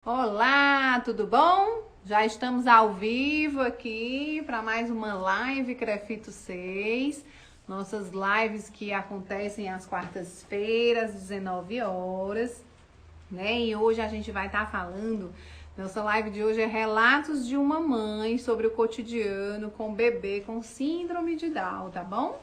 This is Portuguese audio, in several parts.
Olá, tudo bom? Já estamos ao vivo aqui para mais uma live Crefito 6. Nossas lives que acontecem às quartas-feiras, 19 horas, né? E hoje a gente vai estar falando, nossa live de hoje é relatos de uma mãe sobre o cotidiano com o bebê com síndrome de Down, tá bom?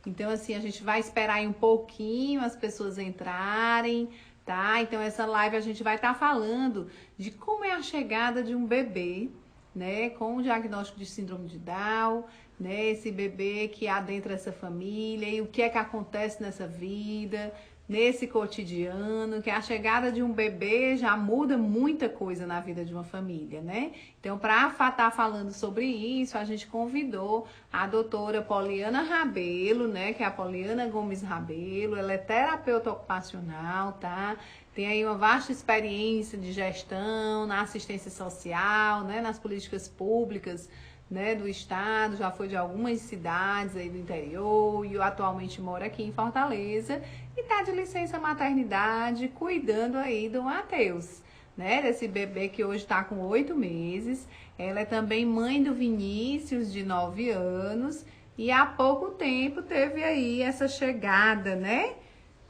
Então, assim, a gente vai esperar aí um pouquinho as pessoas entrarem, tá? Então, essa live a gente vai estar falando de como é a chegada de um bebê, né, com o diagnóstico de síndrome de Down, né, esse bebê que adentra essa família e o que é que acontece nessa vida, nesse cotidiano, que a chegada de um bebê já muda muita coisa na vida de uma família, né? Então, para estar falando sobre isso, a gente convidou a doutora Poliana Rabelo, né? Que é a Poliana Gomes Rabelo. Ela é terapeuta ocupacional, tá? Tem aí uma vasta experiência de gestão na assistência social, né? Nas políticas públicas, né, do estado, já foi de algumas cidades aí do interior e atualmente mora aqui em Fortaleza e tá de licença maternidade cuidando aí do Matheus, né, desse bebê que hoje está com 8 meses. Ela é também mãe do Vinícius, de 9 anos, e há pouco tempo teve aí essa chegada, né,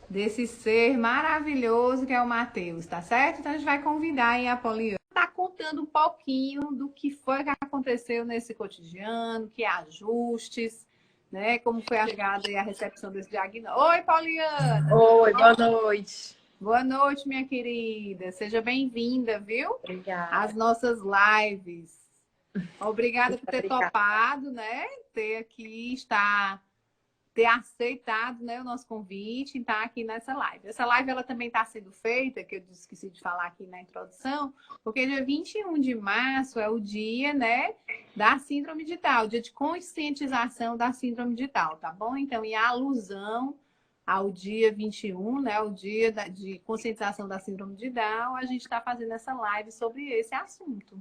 desse ser maravilhoso que é o Matheus, tá certo? Então a gente vai convidar aí a Poliana tá contando um pouquinho do que foi que aconteceu nesse cotidiano, que ajustes, né? Como foi a chegada e a recepção desse diagnóstico. Oi, Poliana, tudo Oi, boa bom? noite. Boa noite, minha querida. Seja bem-vinda, viu? Às Obrigada. nossas lives. Obrigada Muito por ter obrigada. topado, né? Ter aqui, estar ter aceitado, né, o nosso convite e estar aqui nessa live. Essa live ela também está sendo feita, que eu esqueci de falar aqui na introdução, porque dia 21 de março é o dia, né, da síndrome de Down, dia de conscientização da síndrome de Down, tá bom? Então, em alusão ao dia 21, né, o dia de conscientização da síndrome de Down, a gente está fazendo essa live sobre esse assunto.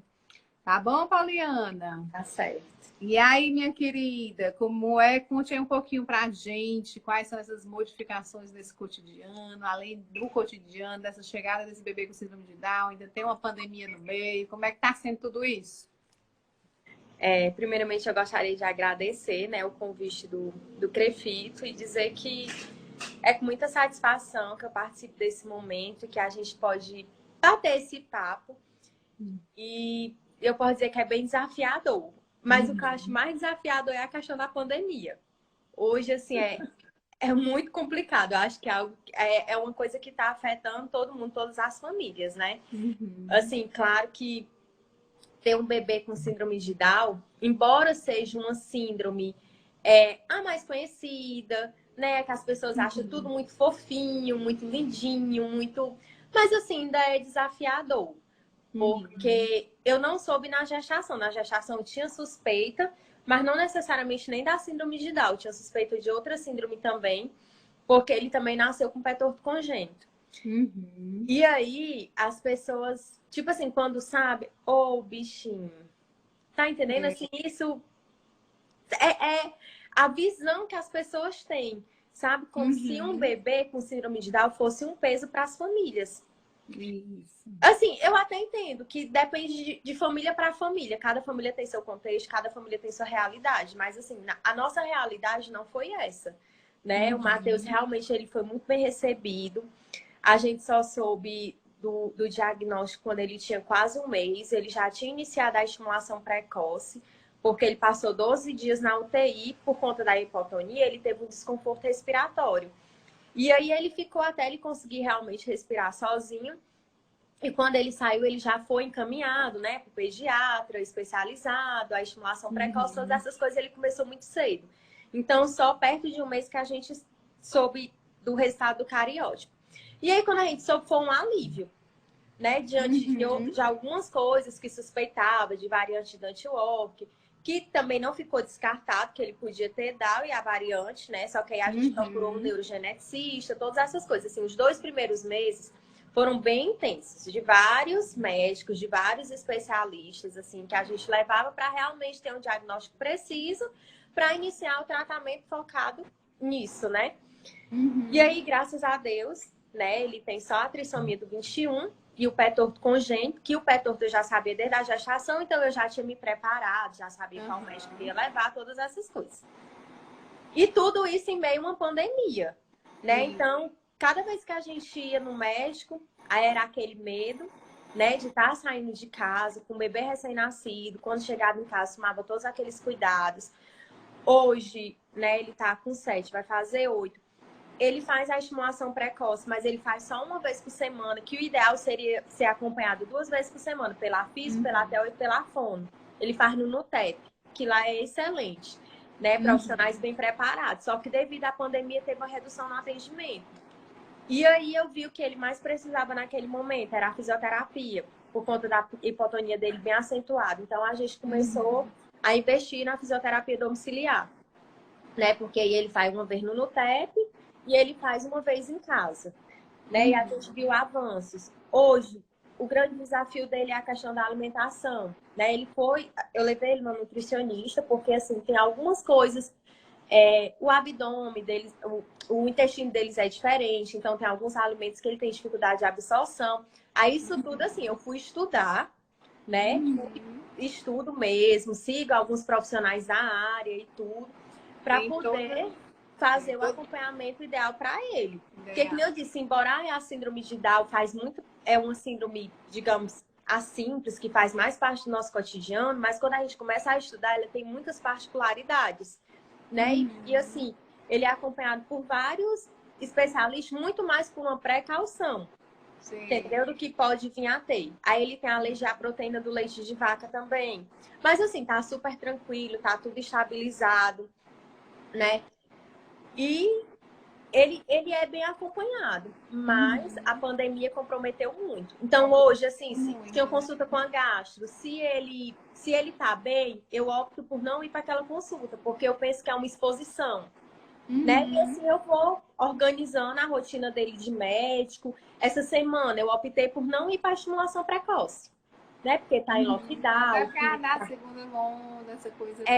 Tá bom, Pauliana? Tá certo. E aí, minha querida, como é? Conte aí um pouquinho pra gente quais são essas modificações nesse cotidiano, além do cotidiano, dessa chegada desse bebê com síndrome de Down, ainda tem uma pandemia no meio, como é que tá sendo tudo isso? Primeiramente, eu gostaria de agradecer, né, o convite do Crefito e dizer que é com muita satisfação que eu participo desse momento e que a gente pode bater esse papo. E eu posso dizer que é bem desafiador. Mas o que eu acho mais desafiador é a questão da pandemia. Hoje, assim, é muito complicado. Eu acho que é uma coisa que está afetando todo mundo, todas as famílias, né? Uhum. Assim, claro que ter um bebê com síndrome de Down, embora seja uma síndrome a mais conhecida, né? Que as pessoas acham tudo muito fofinho, muito lindinho, muito. Mas assim, ainda é desafiador. Uhum. Porque eu não soube na gestação. Na gestação eu tinha suspeita, mas não necessariamente nem da síndrome de Down. Eu tinha suspeita de outra síndrome também, porque ele também nasceu com pé torto congênito. Uhum. E aí, as pessoas, tipo assim, quando sabe, ô bichinho, tá entendendo? É. Assim, isso é a visão que as pessoas têm, sabe? Como se um Uhum. bebê com síndrome de Down fosse um peso para as famílias. Isso. Assim, eu até entendo que depende de família para família. Cada família tem seu contexto, cada família tem sua realidade. Mas, assim, a nossa realidade não foi essa, né? O Matheus Uhum. realmente ele foi muito bem recebido. A gente só soube do diagnóstico quando ele tinha quase um mês. Ele já tinha iniciado a estimulação precoce, porque ele passou 12 dias na UTI por conta da hipotonia. Ele teve um desconforto respiratório. E aí ele ficou até ele conseguir realmente respirar sozinho. E quando ele saiu, ele já foi encaminhado, né, para o pediatra especializado, a estimulação precoce, todas Uhum. essas coisas ele começou muito cedo. Então, só perto de um mês que a gente soube do resultado do cariótipo. E aí, quando a gente soube, foi um alívio, né, diante Uhum. de algumas coisas que suspeitava, de variante de antiwork, que também não ficou descartado que ele podia ter Down e a variante, né, só que aí a gente procurou um Uhum. neurogeneticista, todas essas coisas. Assim, os 2 primeiros meses foram bem intensos, de vários médicos, de vários especialistas, assim, que a gente levava para realmente ter um diagnóstico preciso para iniciar o tratamento focado nisso, né? E Uhum. aí, graças a Deus, né, ele tem só a trissomia do 21, e o pé torto congênito, que o pé torto eu já sabia desde a gestação, então eu já tinha me preparado, já sabia qual médico ia levar, todas essas coisas. E tudo isso em meio a uma pandemia, né? Então, cada vez que a gente ia no médico, aí era aquele medo, né, de estar saindo de casa com um bebê recém-nascido, quando chegava em casa, tomava todos aqueles cuidados. Hoje, né, ele tá com 7, vai fazer 8. Ele faz a estimulação precoce, mas ele faz só uma vez por semana, que o ideal seria ser acompanhado 2 vezes por semana, pela físio, pela teo e pela fono. Ele faz no NUTEP, que lá é excelente, né? Profissionais bem preparados. Só que devido à pandemia teve uma redução no atendimento. E aí eu vi o que ele mais precisava naquele momento, era a fisioterapia, por conta da hipotonia dele bem acentuada. Então a gente começou a investir na fisioterapia domiciliar, né? Porque aí ele faz uma vez no NUTEP e ele faz uma vez em casa, né? E a gente viu avanços. Hoje, o grande desafio dele é a questão da alimentação, né? Eu levei ele no nutricionista, porque assim, tem algumas coisas, o abdômen deles, o intestino deles é diferente, então tem alguns alimentos que ele tem dificuldade de absorção. Aí isso tudo, assim, eu fui estudar, né? Estudo mesmo, sigo alguns profissionais da área e tudo, para poder fazer o acompanhamento ideal para ele. Porque, como eu disse, embora a síndrome de Down é uma síndrome, digamos, simples, que faz mais parte do nosso cotidiano, mas quando a gente começa a estudar, ela tem muitas particularidades, né? E assim, ele é acompanhado por vários especialistas, muito mais por uma precaução. Sim. Entendeu? Do que pode vir a ter. Aí ele tem a alergia à proteína do leite de vaca também. Mas assim, tá super tranquilo, tá tudo estabilizado, né? E ele é bem acompanhado, mas a pandemia comprometeu muito. Então hoje, assim, se eu consulta com a gastro, se ele tá bem, eu opto por não ir para aquela consulta, porque eu penso que é uma exposição. Né? E assim eu vou organizando a rotina dele de médico. Essa semana eu optei por não ir para estimulação precoce, né? Porque tá em lockdown. Vai ficar na segunda onda, essa coisa toda,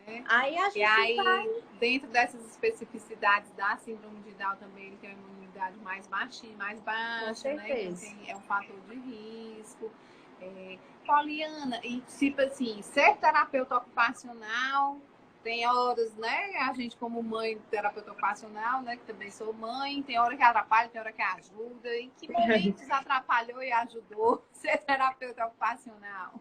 né? Aí a gente dentro dessas especificidades da síndrome de Down também, ele tem uma imunidade mais baixinha, mais baixa, né? É um fator de risco. Poliana, e tipo assim, ser terapeuta ocupacional, tem horas, né? A gente, como mãe, terapeuta ocupacional, né? Que também sou mãe, tem hora que atrapalha, tem hora que ajuda. Em que momentos atrapalhou e ajudou ser terapeuta ocupacional?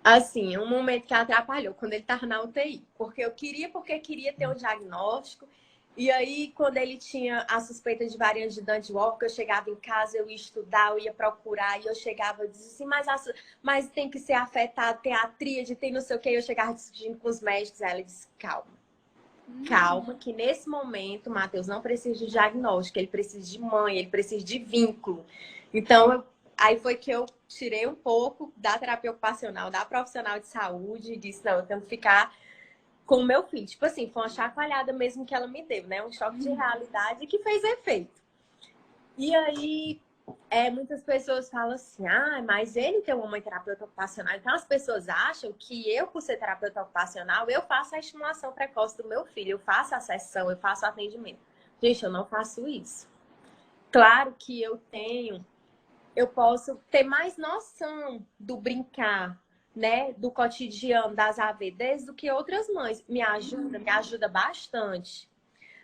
Assim, um momento que atrapalhou, quando ele estava na UTI. Porque queria ter um diagnóstico. E aí, quando ele tinha a suspeita de variante de Dante Walker, eu chegava em casa, eu ia estudar, eu ia procurar, e eu chegava e dizia assim, mas tem que ser afetado, tem a tríade, tem não sei o que. Eu chegava discutindo com os médicos, aí ela disse, calma, que nesse momento o Matheus não precisa de diagnóstico, ele precisa de mãe, ele precisa de vínculo. Então, aí foi que eu tirei um pouco da terapia ocupacional, da profissional de saúde, e disse, não, eu tenho que ficar com o meu filho. Tipo assim, foi uma chacoalhada mesmo que ela me deu, né? Um choque de realidade que fez efeito. E aí, muitas pessoas falam assim, mas ele tem uma mãe terapeuta ocupacional. Então, as pessoas acham que eu, por ser terapeuta ocupacional, eu faço a estimulação precoce do meu filho, eu faço a sessão, eu faço o atendimento. Gente, eu não faço isso. Claro que eu posso ter mais noção do brincar, né, do cotidiano das AVDs do que outras mães. Me ajuda bastante.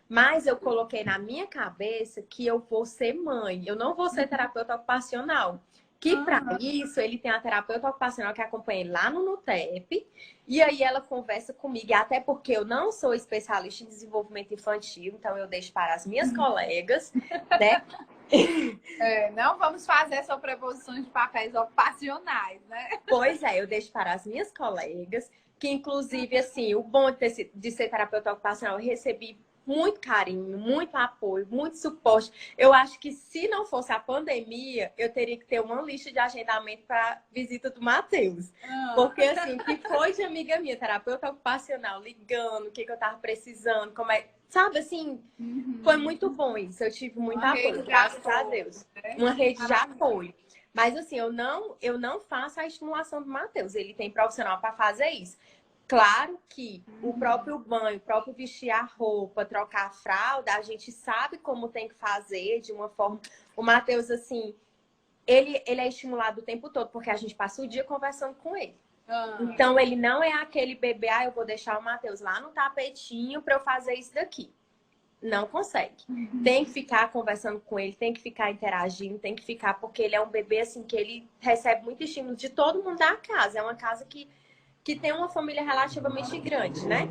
Mas eu coloquei na minha cabeça que eu vou ser mãe, eu não vou ser terapeuta ocupacional. Que para isso ele tem a terapeuta ocupacional que acompanha ele lá no NUTEP, e aí ela conversa comigo, e até porque eu não sou especialista em desenvolvimento infantil, então eu deixo para as minhas colegas, né? Não vamos fazer sobreposições de papéis ocupacionais, né? Pois é, eu deixo para as minhas colegas, que inclusive, assim, o bom de ser terapeuta ocupacional, eu recebi muito carinho, muito apoio, muito suporte. Eu acho que se não fosse a pandemia, eu teria que ter uma lista de agendamento para visita do Matheus. Porque, assim, que foi de amiga minha, terapeuta ocupacional, ligando, o que eu tava precisando, como é... Sabe, assim, foi muito bom isso. Eu tive muito apoio, graças a Deus. Uma rede de apoio. Mas, assim, eu não faço a estimulação do Matheus. Ele tem profissional para fazer isso. Claro que o próprio banho, o próprio vestir a roupa, trocar a fralda, a gente sabe como tem que fazer de uma forma... O Matheus, assim, Ele é estimulado o tempo todo, porque a gente passa o dia conversando com ele. Ah, Então, ele não é aquele bebê, eu vou deixar o Matheus lá no tapetinho para eu fazer isso daqui. Não consegue. Tem que ficar conversando com ele, tem que ficar interagindo, tem que ficar, porque ele é um bebê, assim, que ele recebe muito estímulo de todo mundo da casa. É uma casa que tem uma família relativamente grande, né?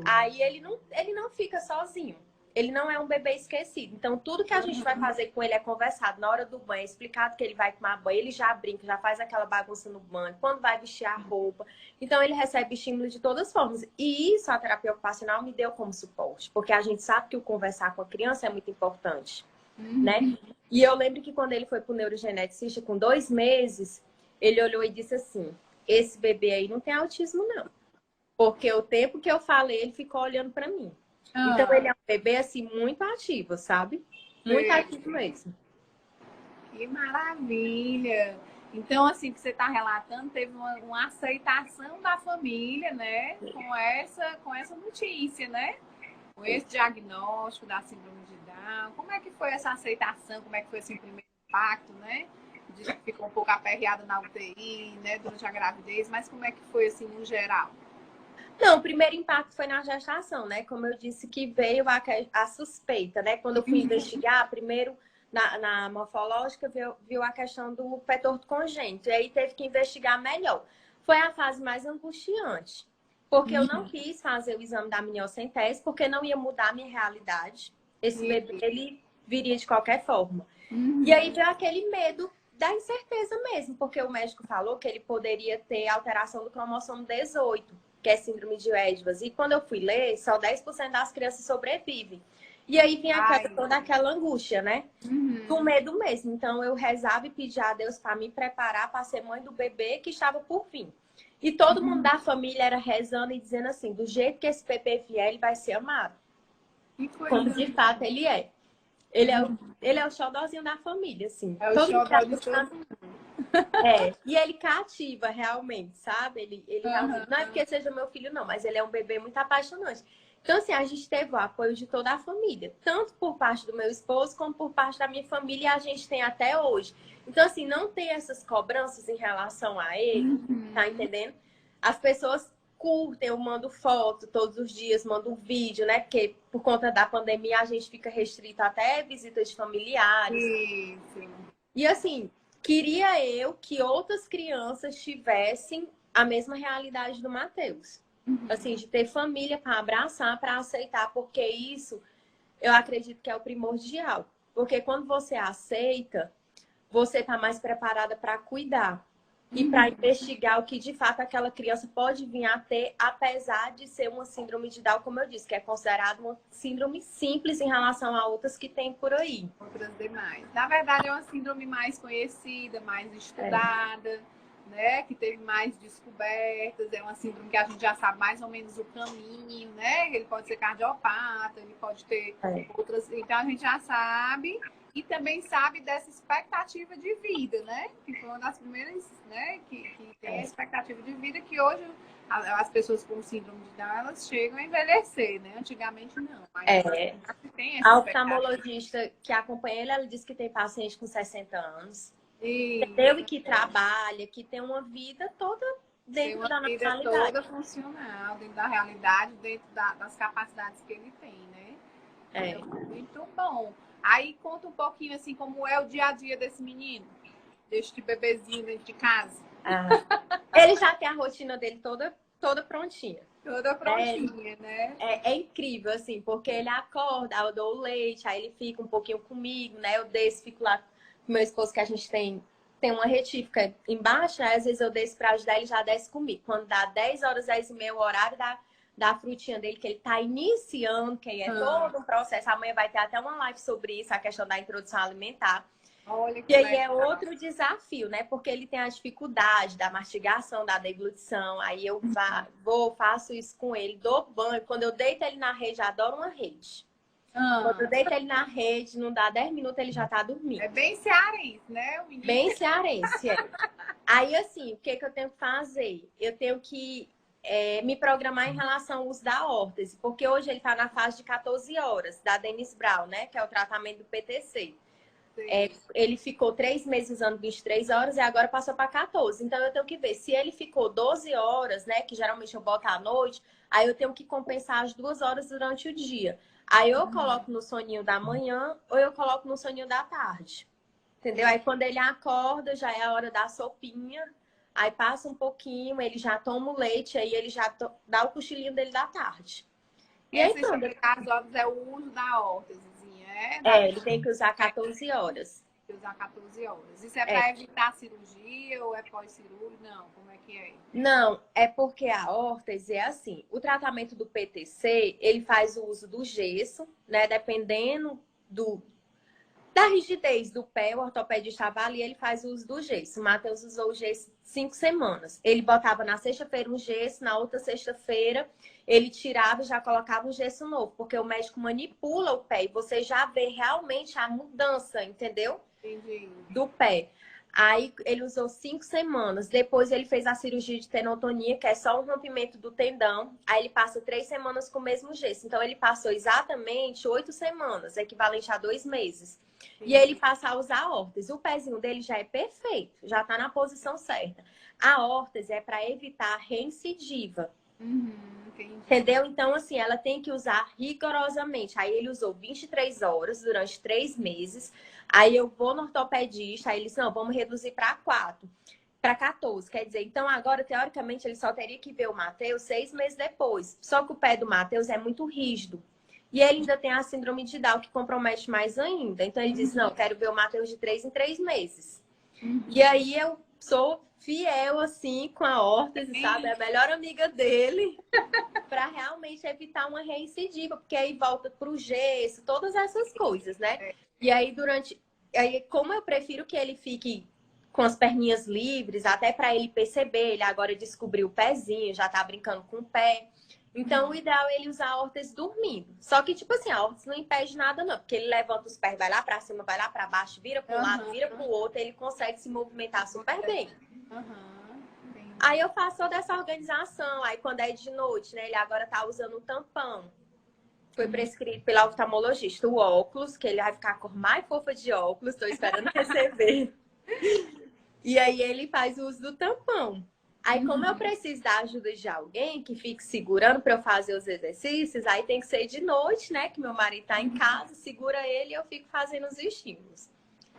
Aí ele não fica sozinho. Ele não é um bebê esquecido. Então, tudo que a gente vai fazer com ele é conversado. Na hora do banho, é explicado que ele vai tomar banho, ele já brinca, já faz aquela bagunça no banho, quando vai vestir a roupa. Então, ele recebe estímulo de todas as formas. E isso a terapia ocupacional me deu como suporte, porque a gente sabe que o conversar com a criança é muito importante, né? E eu lembro que quando ele foi pro neurogeneticista, com 2 meses, ele olhou e disse assim, esse bebê aí não tem autismo, não. Porque o tempo que eu falei, ele ficou olhando para mim. Então, ele é um bebê, assim, muito ativo, sabe? Muito ativo mesmo. que maravilha! Então, assim, o que você está relatando, teve uma aceitação da família, né? Com essa notícia, né? Com esse diagnóstico da síndrome de Down. Como é que foi essa aceitação? Como é que foi esse primeiro impacto, né? Diz que ficou um pouco aperreada na UTI, né? Durante a gravidez, mas como é que foi, assim, no geral? Não, o primeiro impacto foi na gestação, né? Como eu disse, que veio a suspeita, né? Quando eu fui investigar, primeiro na morfológica, viu a questão do pé torto congênito. E aí teve que investigar melhor. Foi a fase mais angustiante, porque eu não quis fazer o exame da amniocentese, porque não ia mudar a minha realidade. Esse bebê, ele viria de qualquer forma. E aí veio aquele medo da incerteza mesmo, porque o médico falou que ele poderia ter alteração do cromossomo 18, que é síndrome de Edwards. E quando eu fui ler, só 10% das crianças sobrevivem. E aí vinha toda aquela angústia, né? Do medo mesmo. Então eu rezava e pedia a Deus para me preparar para ser mãe do bebê que estava por vir. E todo mundo da família era rezando e dizendo assim, do jeito que esse bebê vier, ele vai ser amado. Como de fato ele é. Ele é o xodózinho da família, assim. É o xodó de todo mundo. E ele cativa realmente, sabe? Ele realmente, não é porque seja meu filho, não, mas ele é um bebê muito apaixonante. Então, assim, a gente teve o apoio de toda a família, tanto por parte do meu esposo, como por parte da minha família, e a gente tem até hoje. Então, assim, não tem essas cobranças em relação a ele, tá entendendo? As pessoas curtem, eu mando foto todos os dias, mando vídeo, né? Porque por conta da pandemia a gente fica restrito até visitas de familiares. Isso. E assim, queria eu que outras crianças tivessem a mesma realidade do Matheus. Assim, de ter família para abraçar, para aceitar, porque isso eu acredito que é o primordial. Porque quando você aceita, você está mais preparada para cuidar e para investigar o que de fato aquela criança pode vir a ter, apesar de ser uma síndrome de Down, como eu disse, que é considerada uma síndrome simples em relação a outras que tem por aí. Outras demais. Na verdade, é uma síndrome mais conhecida, mais estudada, né? Que teve mais descobertas. É uma síndrome que a gente já sabe mais ou menos o caminho, né? Ele pode ser cardiopata, ele pode ter outras. Então, a gente já sabe. E também sabe dessa expectativa de vida, né? Que foi uma das primeiras, né? Que tem a expectativa de vida que hoje as pessoas com síndrome de Down, elas chegam a envelhecer, né? Antigamente não. Mas tem essa a oftalmologista que acompanha ele, ela disse que tem paciente com 60 anos. Entendeu? E que trabalha, que tem uma vida toda dentro da normalidade. Toda funcional, dentro da realidade, dentro das capacidades que ele tem, né? Então, muito bom. Aí conta um pouquinho assim como é o dia a dia desse menino, deste bebezinho dentro de casa. Ele já tem a rotina dele toda prontinha. Toda prontinha, né? É incrível, assim, porque ele acorda, eu dou o leite, aí ele fica um pouquinho comigo, né? Eu desço, fico lá com meu esposo, que a gente tem uma retífica embaixo, né? Às vezes eu desço pra ajudar, ele já desce comigo. Quando dá 10 horas, 10 e meia, o horário da frutinha dele, que ele tá iniciando, que é todo um processo. Amanhã vai ter até uma live sobre isso, a questão da introdução alimentar. Olha que e aí é outro desafio, né? Porque ele tem a dificuldade da mastigação, da deglutição. Aí eu faço isso com ele, dou banho. Quando eu deito ele na rede, adoro uma rede. Quando eu deito ele na rede, não dá 10 minutos, ele já tá dormindo. É bem cearense, né? O menino. Bem cearense, Aí, assim, o que eu tenho que fazer? Eu tenho que me programar em relação ao uso da órtese, porque hoje ele tá na fase de 14 horas, da Dennis Brown, né? Que é o tratamento do PTC. Ele ficou 3 meses usando 23 horas e agora passou para 14. Então, eu tenho que ver. Se ele ficou 12 horas, né? Que geralmente eu boto à noite, aí eu tenho que compensar as 2 horas durante o dia. Aí eu coloco no soninho da manhã ou eu coloco no soninho da tarde. Entendeu? Aí quando ele acorda, já é a hora da sopinha. Aí passa um pouquinho, ele já toma o leite, aí ele já dá o cochilinho dele da tarde. E aí, Essa das horas é o uso da órtesezinha, ele tem que usar 14 horas. Tem que usar 14 horas. Isso é para evitar cirurgia ou é pós-cirúrgico? Não, como é que é? Não, é porque a órtese é assim. O tratamento do PTC, ele faz o uso do gesso, né? Dependendo da rigidez do pé, o ortopedista avalia, ele faz o uso do gesso. O Matheus usou o gesso 5 semanas. Ele botava na sexta-feira um gesso, na outra sexta-feira ele tirava e já colocava um gesso novo, porque o médico manipula o pé e você já vê realmente a mudança, entendeu? Entendi. Do pé. Aí ele usou 5 semanas. Depois ele fez a cirurgia de tenotonia, que é só um rompimento do tendão. Aí ele passa 3 semanas com o mesmo gesso. Então ele passou exatamente 8 semanas, equivalente a 2 meses. E ele passa a usar a órtese. O pezinho dele já é perfeito, já tá na posição certa. A órtese é para evitar reincidiva. Entendeu? Então, assim, ela tem que usar rigorosamente. Aí ele usou 23 horas durante 3 meses. Aí eu vou no ortopedista, aí eles, não, vamos reduzir para 4, para 14. Quer dizer, então agora, teoricamente, ele só teria que ver o Matheus 6 meses depois. Só que o pé do Matheus é muito rígido. E ele ainda tem a síndrome de Down, que compromete mais ainda. Então ele disse, não, eu quero ver o Matheus de 3 em 3 meses. E aí eu sou fiel, assim, com a órtese, sabe? É a melhor amiga dele, para realmente evitar uma reincidiva, porque aí volta pro gesso, todas essas coisas, né? E aí, como eu prefiro que ele fique com as perninhas livres, até para ele perceber, ele agora descobriu o pezinho, já tá brincando com o pé. Então, o ideal é ele usar a órtese dormindo. Só que, tipo assim, a órtese não impede nada, não. Porque ele levanta os pés, vai lá pra cima, vai lá pra baixo, vira para um lado, vira pro outro, ele consegue se movimentar super bem. Aí eu faço toda essa organização. Aí quando é de noite, né? Ele agora tá usando um tampão. Foi prescrito pela oftalmologista o óculos, que ele vai ficar a cor mais fofa de óculos. Tô esperando receber. E aí ele faz o uso do tampão. Aí, como eu preciso da ajuda de alguém que fique segurando para eu fazer os exercícios, aí tem que ser de noite, né? Que meu marido tá em casa, segura ele e eu fico fazendo os estímulos.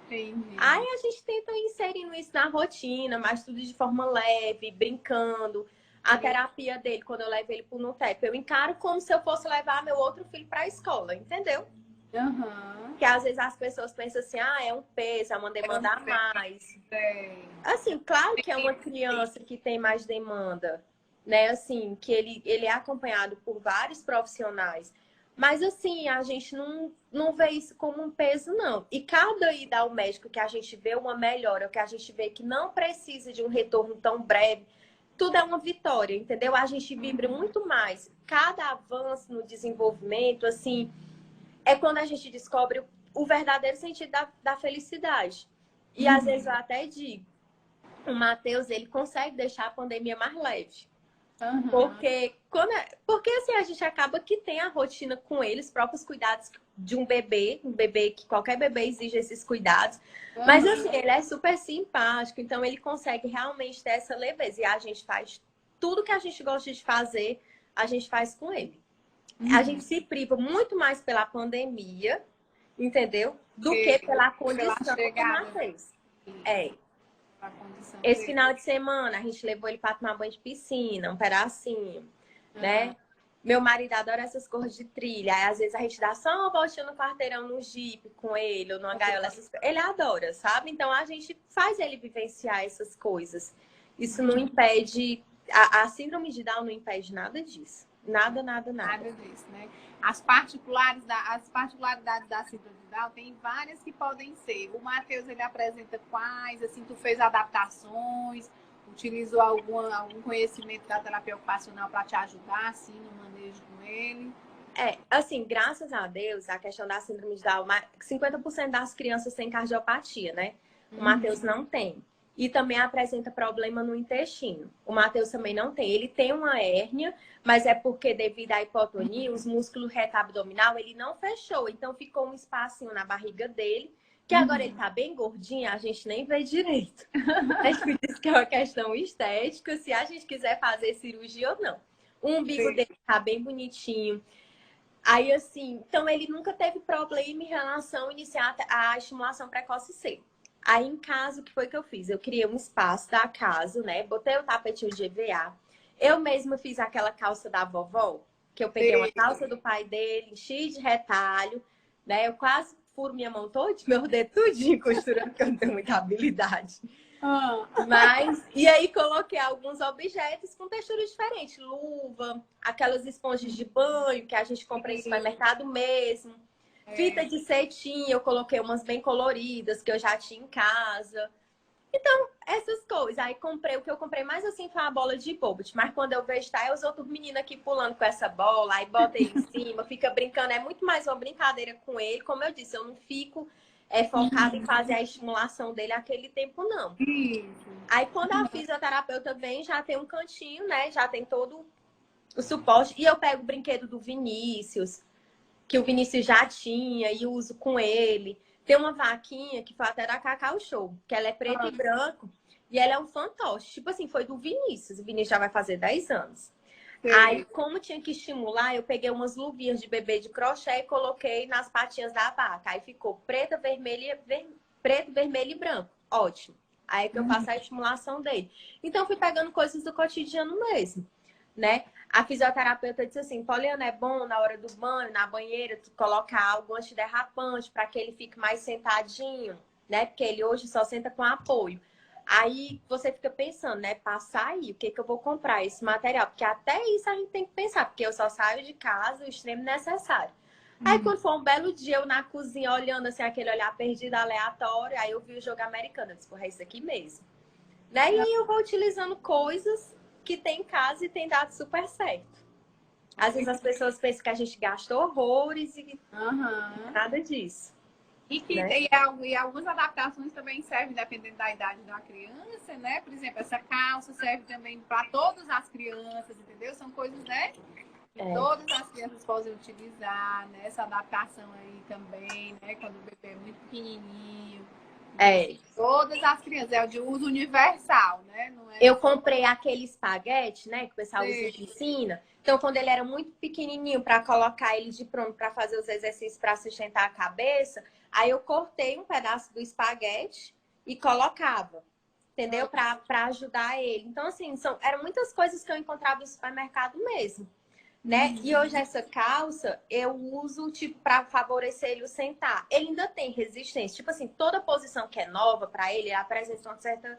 Entendi. Aí a gente tenta ir inserindo isso na rotina, mas tudo de forma leve, brincando. A terapia dele, quando eu levo ele pro Nutep, eu encaro como se eu fosse levar meu outro filho para a escola, entendeu? Que às vezes as pessoas pensam assim, é um peso, é uma demanda a mais. Assim, claro que é uma criança que tem mais demanda, né? Assim, que ele é acompanhado por vários profissionais. Mas assim, a gente não vê isso como um peso, não. E cada ida ao médico que a gente vê uma melhora, que a gente vê que não precisa de um retorno tão breve, tudo é uma vitória, entendeu? A gente vibra muito mais. Cada avanço no desenvolvimento, assim, é quando a gente descobre o verdadeiro sentido da felicidade. E às vezes eu até digo, o Matheus, ele consegue deixar a pandemia mais leve. Porque assim, a gente acaba que tem a rotina com ele, os próprios cuidados de um bebê que qualquer bebê exige esses cuidados. Mas assim, ele é super simpático, então ele consegue realmente ter essa leveza. E a gente faz tudo que a gente gosta de fazer, a gente faz com ele. A gente se priva muito mais pela pandemia, entendeu? Do que pela condição do Matheus. Esse final de semana, a gente levou ele para tomar banho de piscina, um pedacinho, né? Meu marido adora essas cores de trilha. Aí, às vezes, a gente dá só uma voltinha no quarteirão, no Jeep com ele, ou numa gaiola. Ele adora, sabe? Então, a gente faz ele vivenciar essas coisas. Isso não impede... A síndrome de Down não impede nada disso. Nada. Nada disso, né? As particularidades da síndrome de Down tem várias que podem ser. O Matheus, ele apresenta quais? Assim, tu fez adaptações? Utilizou algum conhecimento da terapia ocupacional para te ajudar, assim, no manejo com ele? Assim, graças a Deus, a questão da síndrome de Down, 50% das crianças têm cardiopatia, né? O Matheus não tem. E também apresenta problema no intestino. O Matheus também não tem. Ele tem uma hérnia, mas é porque devido à hipotonia, os músculos reto abdominal, ele não fechou. Então ficou um espacinho na barriga dele, Que agora ele tá bem gordinho, a gente nem vê direito. A gente diz que é uma questão estética, se a gente quiser fazer cirurgia ou não. O umbigo Sim. dele tá bem bonitinho. Aí, assim, então ele nunca teve problema em relação a iniciar a estimulação precoce C. Aí, em casa, o que foi que eu fiz? Eu criei um espaço da casa, né? Botei o tapetinho de EVA. Eu mesma fiz aquela calça da vovó, que eu peguei uma calça do pai dele, enchi de retalho, né? Eu quase furo minha mão toda, meu dedo tudinho costurando, porque eu não tenho muita habilidade. Mas, e aí coloquei alguns objetos com textura diferente. Luva, aquelas esponjas de banho que a gente compra em supermercado mesmo. Fita de cetim, eu coloquei umas bem coloridas que eu já tinha em casa. Então, essas coisas. Aí comprei, o que eu comprei mais assim foi uma bola de bobbit. Mas quando eu vejo, tá, é os outros meninos aqui pulando com essa bola, aí bota ele em cima, fica brincando. É muito mais uma brincadeira com ele. Como eu disse, eu não fico focada em fazer a estimulação dele aquele tempo, não. Aí quando a fisioterapeuta vem, já tem um cantinho, né? Já tem todo o suporte. E eu pego o brinquedo do Vinícius, que o Vinícius já tinha e uso com ele. Tem uma vaquinha que foi até da Cacau Show, que ela é preto e branco e ela é um fantoche. Tipo assim, foi do Vinícius. O Vinícius já vai fazer 10 anos. Sim. Aí, como tinha que estimular, eu peguei umas luvinhas de bebê de crochê e coloquei nas patinhas da vaca. Aí ficou preta, vermelha, preto, vermelho e branco. Ótimo. Aí é que eu faço a estimulação dele. Então, fui pegando coisas do cotidiano mesmo, né? A fisioterapeuta disse assim, Poliana, é bom na hora do banho, na banheira, tu colocar algo antiderrapante para que ele fique mais sentadinho, né? Porque ele hoje só senta com apoio. Aí você fica pensando, né? Passar aí, o que que eu vou comprar esse material? Porque até isso a gente tem que pensar, porque eu só saio de casa o extremo necessário. Aí quando foi um belo dia, eu na cozinha olhando assim, aquele olhar perdido, aleatório, aí eu vi o jogo americano, eu disse, porra, é isso aqui mesmo. Né? E aí eu vou utilizando coisas que tem em casa e tem dado super certo. Às vezes as pessoas pensam que a gente gasta horrores e nada disso. E que né? e algumas adaptações também servem dependendo da idade da criança, né? Por exemplo, essa calça serve também para todas as crianças, entendeu? São coisas, né? Que todas as crianças podem utilizar, né? Essa adaptação aí também, né? Quando o bebê é muito pequenininho. Todas as crianças, é o de uso universal, né? Não é eu comprei aquele espaguete, né? Que o pessoal usa em Sim. piscina. Então, quando ele era muito pequenininho, para colocar ele de pronto para fazer os exercícios para sustentar a cabeça, aí eu cortei um pedaço do espaguete e colocava, entendeu? Para ajudar ele. Então, assim, eram muitas coisas que eu encontrava no supermercado mesmo, né? E hoje essa calça eu uso tipo para favorecer ele o sentar. Ele ainda tem resistência, tipo assim, toda posição que é nova para ele apresenta uma certa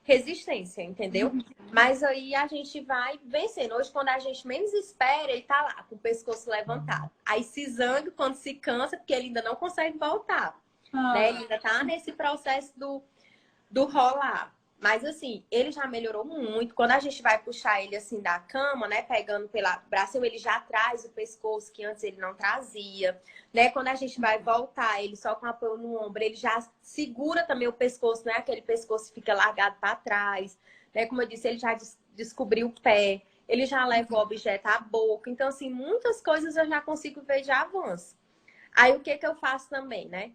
resistência, entendeu? Mas aí a gente vai vencendo. Hoje, quando a gente menos espera, ele tá lá, com o pescoço levantado. Aí se zanga quando se cansa, porque ele ainda não consegue voltar. Né? Ele ainda tá nesse processo do rolar. Mas assim, ele já melhorou muito. Quando a gente vai puxar ele assim da cama, né? Pegando pela braço, ele já traz o pescoço que antes ele não trazia. Né? Quando a gente vai voltar, ele só com apoio no ombro, ele já segura também o pescoço, não é aquele pescoço que fica largado para trás. Né? Como eu disse, ele já descobriu o pé, ele já leva o objeto à boca. Então, assim, muitas coisas eu já consigo ver de avanço. Aí o que eu faço também, né?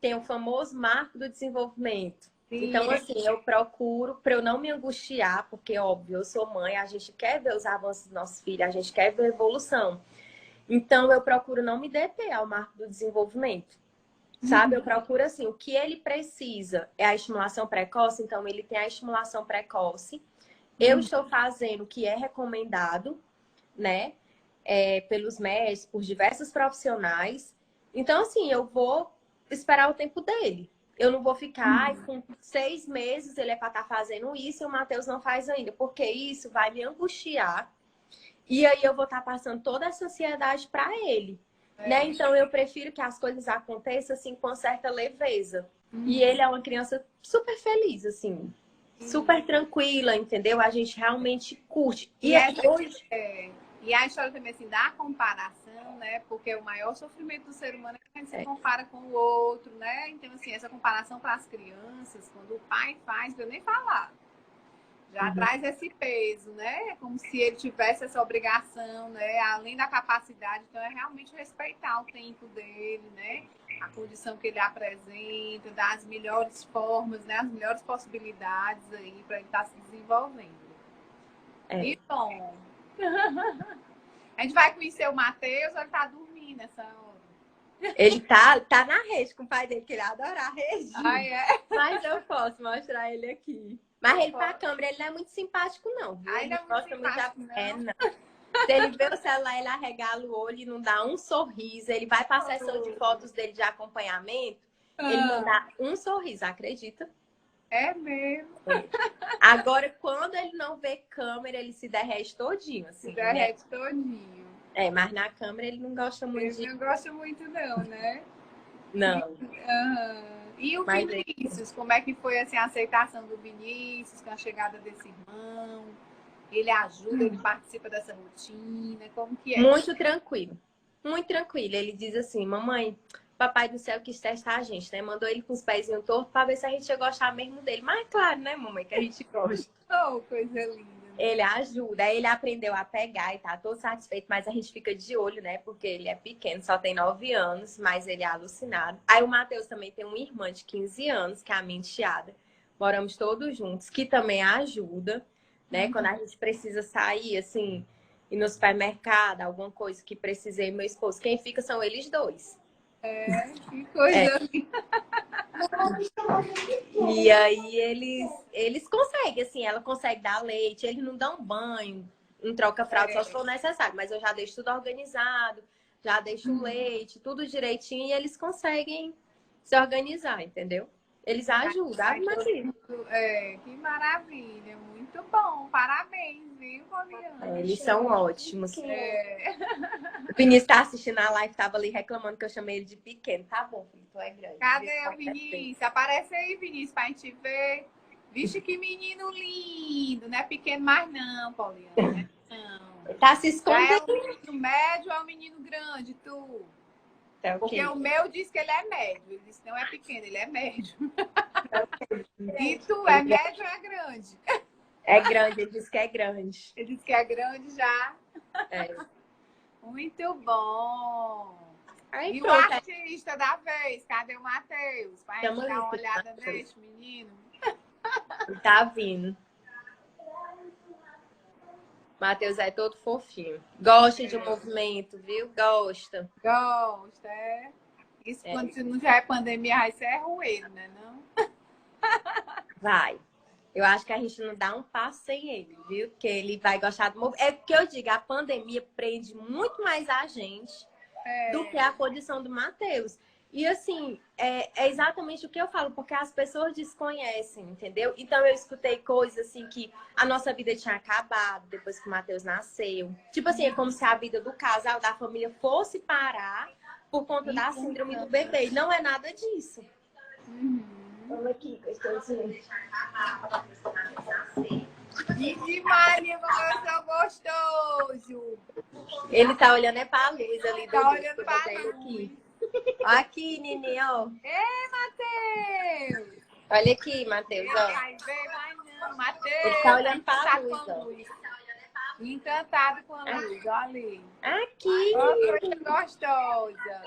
Tem o famoso marco do desenvolvimento. Então, assim, eu procuro, para eu não me angustiar, porque, óbvio, eu sou mãe, a gente quer ver os avanços dos nossos filhos, a gente quer ver a evolução. Então, eu procuro não me deter ao marco do desenvolvimento, sabe? Eu procuro, assim, o que ele precisa é a estimulação precoce, então ele tem a estimulação precoce. Eu estou fazendo o que é recomendado, né? Pelos médicos, por diversos profissionais. Então, assim, eu vou esperar o tempo dele. Eu não vou ficar, com 6 meses ele é para estar fazendo isso e o Matheus não faz ainda, porque isso vai me angustiar. E aí eu vou estar passando toda essa ansiedade para ele. Né? Então eu prefiro que as coisas aconteçam assim com certa leveza. E ele é uma criança super feliz, assim, super tranquila, entendeu? A gente realmente curte. E hoje. E a história também, assim, da comparação, né? Porque o maior sofrimento do ser humano é quando se compara com o outro, né? Então, assim, essa comparação para as crianças, quando o pai faz, eu nem falar. Já traz esse peso, né? É como se ele tivesse essa obrigação, né? Além da capacidade, então é realmente respeitar o tempo dele, né? a condição que ele apresenta, das melhores formas, né? As melhores possibilidades aí para ele estar se desenvolvendo. E bom, a gente vai conhecer o Matheus, ele tá dormindo nessa hora. Ele tá na rede com o pai dele, que ele adora a rede. É? Mas eu posso mostrar ele aqui. Mas ele pra câmera, ele não é muito simpático, não. Viu? Ele não é muito simpático, não. Não. Se ele vê o celular, ele arregala o olho e não dá um sorriso. Ele vai pra sessão de fotos dele de acompanhamento, ele não dá um sorriso, acredita? É mesmo. Agora, quando ele não vê câmera, ele se derrete todinho, assim. Se derrete todinho. Mas na câmera ele não gosta muito Ele não gosta muito, não, né? Não. E o Vinícius, como é que foi assim, a aceitação do Vinícius com a chegada desse irmão? Ele ajuda, ele participa dessa rotina, como que é? Muito tranquilo, muito tranquilo. Ele diz assim, mamãe, papai do céu quis testar a gente, né? Mandou ele com os pezinhos tortos pra ver se a gente ia gostar mesmo dele. Mas claro, né, mamãe, que a gente gosta. Oh, coisa linda. Ele ajuda, aí ele aprendeu a pegar e tá todo satisfeito, mas a gente fica de olho, né? Porque ele é pequeno, só tem 9 anos, mas ele é alucinado. Aí o Matheus também tem uma irmã de 15 anos, que é a minha enteada. Moramos todos juntos, que também ajuda, né? Quando a gente precisa sair, assim, ir no supermercado, alguma coisa que precisei, meu esposo. Quem fica são eles dois. Que coisa linda. E aí eles conseguem, assim, ela consegue dar leite, eles não dão banho, não troca fralda só se for necessário, mas eu já deixo tudo organizado, já deixo o leite, tudo direitinho, e eles conseguem se organizar, entendeu? Eles ajudam, mas que maravilha, muito bom, parabéns, viu, Poliana? eles são ótimos. O Vinícius tá assistindo a live, tava ali reclamando que eu chamei ele de pequeno. Tá bom, filho, tu é grande. Cadê o Vinícius? Aparece aí, Vinícius, pra gente ver. Vixe, que menino lindo, não é pequeno mais não, Poliana. Não. Tá se Já é escondendo. o menino médio ou é o menino grande, tu? Tá, Porque okay. o meu diz que ele é médio. Ele disse que não é pequeno, ele é médio. E tu, é médio ou é grande? É grande, ele disse que é grande. Ele disse que é grande já. É. Muito bom. Aí, E o pronto. artista da vez, cadê o Matheus? Pra gente dar uma olhada nesse menino. Ele tá vindo. Matheus é todo fofinho. Gosta de um movimento, viu? Gosta. Gosta, é. Isso quando não já é pandemia, vai ser ruim, né? Não? Vai. Eu acho que a gente não dá um passo sem ele, viu? Porque ele vai gostar do movimento. É porque eu digo, a pandemia prende muito mais a gente do que a condição do Matheus. E assim, é exatamente o que eu falo, porque as pessoas desconhecem, entendeu? Então eu escutei coisas assim que a nossa vida tinha acabado depois que o Matheus nasceu. Tipo assim, é como se a vida do casal, da família fosse parar por conta da síndrome do bebê. E não é nada disso. Vamos aqui, que eu estou dizendo. Vixe Maria, como eu sou gostoso! Ele tá olhando pra luz ali. Tá olhando pra luz. Aqui. Aqui, Nini, ó. Ei, Matheus! Olha aqui, Matheus, ó. Vai ver, vai não. Matheus! Ele tá olhando pra tá luz, com a ó. luz. Encantado com a luz, olha ali. Aqui. Ó, coisa gostosa.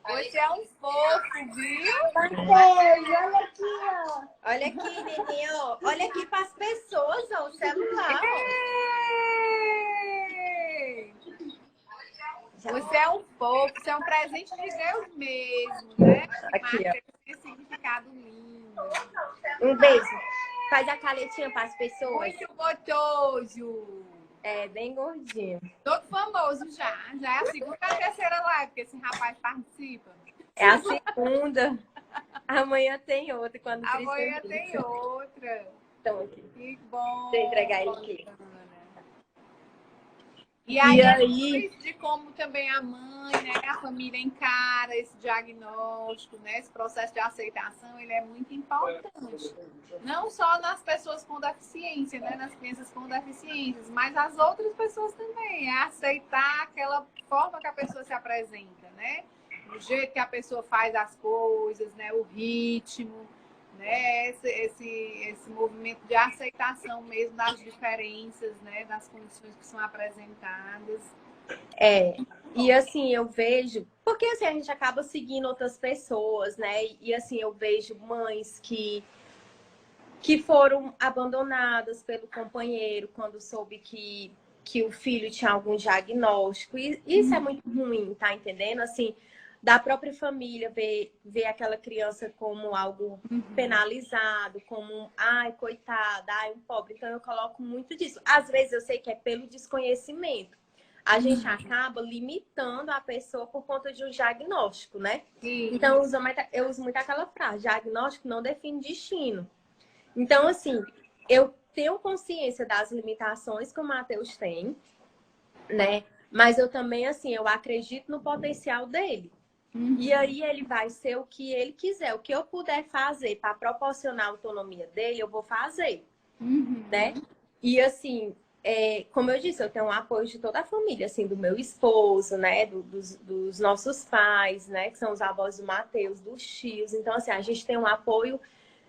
Você é um fofo, viu? Matheus, olha aqui, ó. Olha aqui, Nini, ó. Olha aqui pras pessoas, ó, o celular, Ei! Você é um fofo, você é um presente de Deus mesmo, né? Aqui, ó. Esse significado lindo. Um beijo. Faz a canetinha pras pessoas. Muito gostoso. É, bem gordinho. Todo famoso já. Já é a segunda ou a terceira live que esse rapaz participa. É a segunda. Amanhã tem outra. Quando Amanhã tem outra. Então, aqui. Que bom. Deixa eu entregar ele aqui. E aí, de como também a mãe, né, a família encara esse diagnóstico, né, esse processo de aceitação, ele é muito importante. Não só nas pessoas com deficiência, né, nas crianças com deficiências, mas as outras pessoas também. É aceitar aquela forma que a pessoa se apresenta, né? O jeito que a pessoa faz as coisas, né, o ritmo, né, esse movimento de aceitação mesmo das diferenças, né, das condições que são apresentadas. É, e assim, eu vejo, porque assim, a gente acaba seguindo outras pessoas, né? E assim, eu vejo mães que foram abandonadas pelo companheiro quando soube que o filho tinha algum diagnóstico. E isso é muito ruim, tá entendendo? Assim, da própria família ver aquela criança como algo penalizado, como, ai, coitada, ai, um pobre. Então eu coloco muito disso. Às vezes eu sei que é pelo desconhecimento. A gente acaba limitando a pessoa por conta de um diagnóstico, né? Então eu uso muito aquela frase: diagnóstico não define destino. Então, assim, eu tenho consciência das limitações que o Matheus tem, né? Mas eu também, assim, eu acredito no potencial dele. E aí ele vai ser o que ele quiser. O que eu puder fazer para proporcionar a autonomia dele, eu vou fazer, né? E assim, como eu disse, eu tenho o apoio de toda a família, assim, do meu esposo, né? Dos nossos pais, né? Que são os avós do Matheus, dos tios. Então, assim, a gente tem um apoio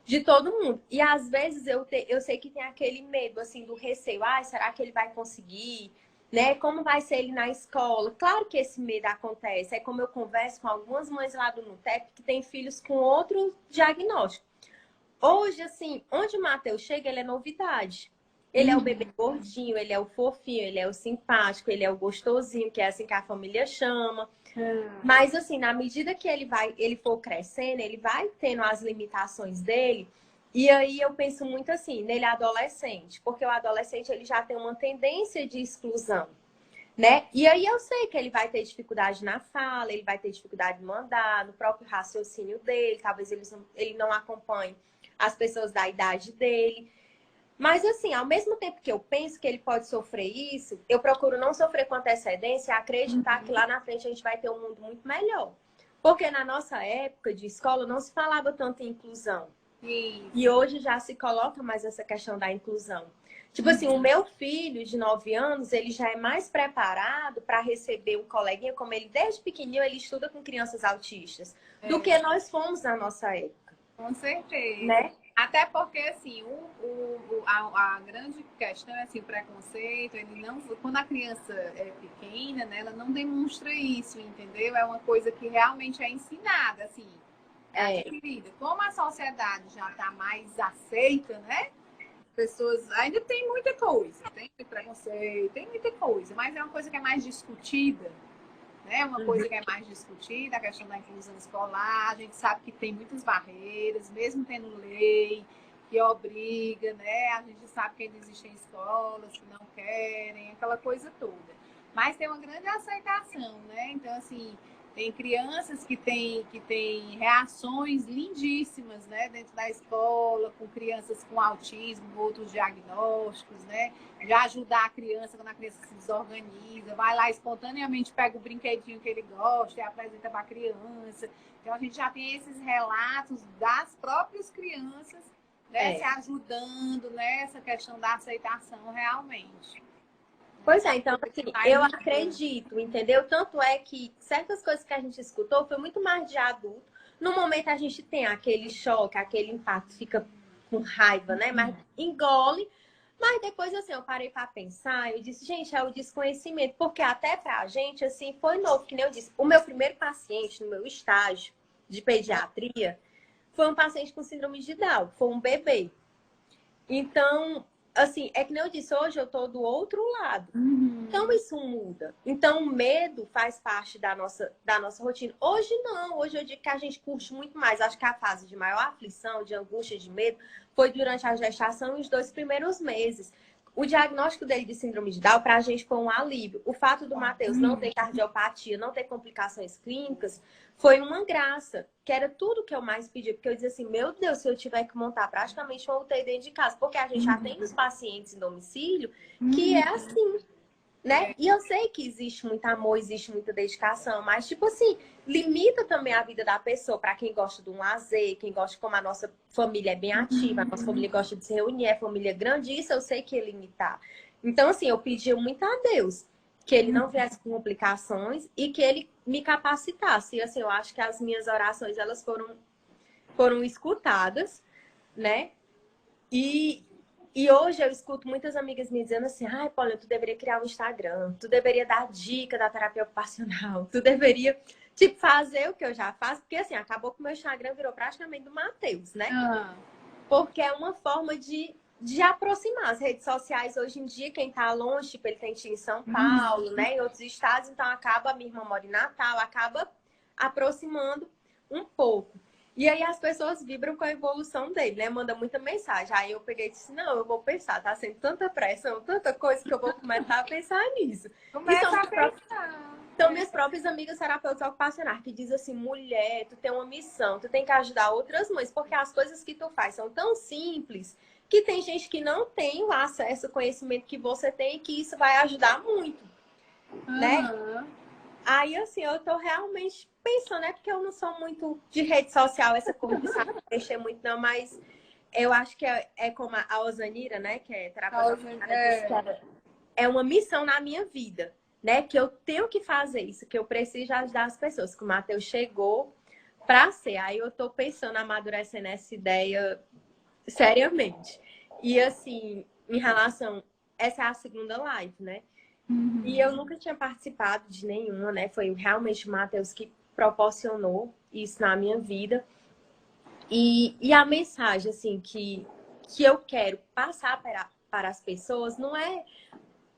de todo mundo. E às vezes eu sei que tem aquele medo, assim, do receio. Ah, será que ele vai conseguir? Né? Como vai ser ele na escola? Claro que esse medo acontece. É como eu converso com algumas mães lá do Nutep que têm filhos com outro diagnóstico. Hoje, assim, onde o Matheus chega, ele é novidade. Ele é o bebê gordinho, ele é o fofinho, ele é o simpático, ele é o gostosinho, que é assim que a família chama. Mas assim, na medida que ele for crescendo, ele vai tendo as limitações dele. E aí eu penso muito assim, nele adolescente, porque o adolescente ele já tem uma tendência de exclusão, né? E aí eu sei que ele vai ter dificuldade na fala, ele vai ter dificuldade de mandar, no próprio raciocínio dele, talvez ele não acompanhe as pessoas da idade dele. Mas assim, ao mesmo tempo que eu penso que ele pode sofrer isso, eu procuro não sofrer com antecedência e acreditar que lá na frente a gente vai ter um mundo muito melhor. Porque na nossa época de escola não se falava tanto em inclusão. E hoje já se coloca mais essa questão da inclusão. Tipo assim, o meu filho de 9 anos, ele já é mais preparado para receber um coleguinha, como ele desde pequenininho, ele estuda com crianças autistas, do que nós fomos na nossa época. Com certeza. Né? Até porque, assim, a grande questão é assim, o preconceito, ele não, quando a criança é pequena, né, ela não demonstra isso, entendeu? É uma coisa que realmente é ensinada, assim, é adquirida. Como a sociedade já está mais aceita, né? Pessoas ainda tem muita coisa, tem preconceito, tem muita coisa, mas é uma coisa que é mais discutida, né? Uma coisa que é mais discutida, a questão da inclusão escolar. A gente sabe que tem muitas barreiras, mesmo tendo lei que obriga, né? A gente sabe que ainda existem escolas que não querem, aquela coisa toda. Mas tem uma grande aceitação, né? Então, assim, tem crianças que têm reações lindíssimas, né? Dentro da escola, com crianças com autismo, outros diagnósticos, né? Já ajudar a criança quando a criança se desorganiza, vai lá espontaneamente, pega o brinquedinho que ele gosta e apresenta para a criança. Então a gente já tem esses relatos das próprias crianças, né, se ajudando nessa questão da aceitação realmente. Pois é, então assim, eu acredito, entendeu? Tanto é que certas coisas que a gente escutou foi muito mais de adulto. No momento a gente tem aquele choque, aquele impacto, fica com raiva, né? Mas engole. Mas depois, assim, eu parei para pensar, eu disse, gente, é o desconhecimento, porque até pra gente, assim, foi novo, que nem eu disse. O meu primeiro paciente no meu estágio de pediatria foi um paciente com síndrome de Down, foi um bebê. Então, assim, é que nem eu disse, hoje eu tô do outro lado. Então, isso muda. Então, o medo faz parte da nossa rotina. Hoje, não. Hoje eu digo que a gente curte muito mais. Acho que a fase de maior aflição, de angústia, de medo, foi durante a gestação e os 2 primeiros meses. O diagnóstico dele de síndrome de Down, para a gente, foi um alívio. O fato do Matheus não ter cardiopatia, não ter complicações clínicas, foi uma graça, que era tudo que eu mais pedi. Porque eu dizia assim, meu Deus, se eu tiver que montar praticamente uma UTI dentro de casa. Porque a gente atende os pacientes em domicílio, que é assim, né? E eu sei que existe muito amor, existe muita dedicação, mas, tipo assim, limita também a vida da pessoa para quem gosta de um lazer, quem gosta, como a nossa família é bem ativa, a nossa família gosta de se reunir, é família grande, isso eu sei que ia limitar. Então, assim, eu pedi muito a Deus que ele não viesse com complicações e que ele me capacitasse. E, assim, eu acho que as minhas orações, elas foram escutadas, né? E E hoje eu escuto muitas amigas me dizendo assim, ai, Paula, tu deveria criar um Instagram, tu deveria dar dica da terapia ocupacional, tu deveria, tipo, fazer o que eu já faço, porque assim, acabou que o meu Instagram virou praticamente do Matheus, né? Ah, Porque é uma forma de aproximar. As redes sociais hoje em dia, quem tá longe, tipo, ele tem tido em São Paulo, né? Em outros estados, então acaba, minha irmã mora em Natal, acaba aproximando um pouco. E aí as pessoas vibram com a evolução dele, né? Manda muita mensagem. Aí eu peguei e disse, não, eu vou pensar, tá sendo tanta pressão, tanta coisa que eu vou começar a pensar nisso. E começa a pensar. são minhas próprias amigas terapeutas ocupacionais que dizem assim, mulher, tu tem uma missão, tu tem que ajudar outras mães, porque as coisas que tu faz são tão simples que tem gente que não tem o acesso ao conhecimento que você tem e que isso vai ajudar muito, né? Aham. Aí, assim, eu tô realmente pensando, é porque eu não sou muito de rede social, essa coisa de saber mexer muito, não, mas eu acho que é como a Osanira, né, que é terapeuta ocupacional, disse que é uma missão na minha vida, né, que eu tenho que fazer isso, que eu preciso ajudar as pessoas, que o Matheus chegou para ser. Aí eu tô pensando, amadurecendo essa ideia seriamente. E, assim, em relação... Essa é a segunda live, né? E eu nunca tinha participado de nenhuma, né? Foi realmente o Matheus que proporcionou isso na minha vida. E a mensagem, assim, que eu quero passar para as pessoas não é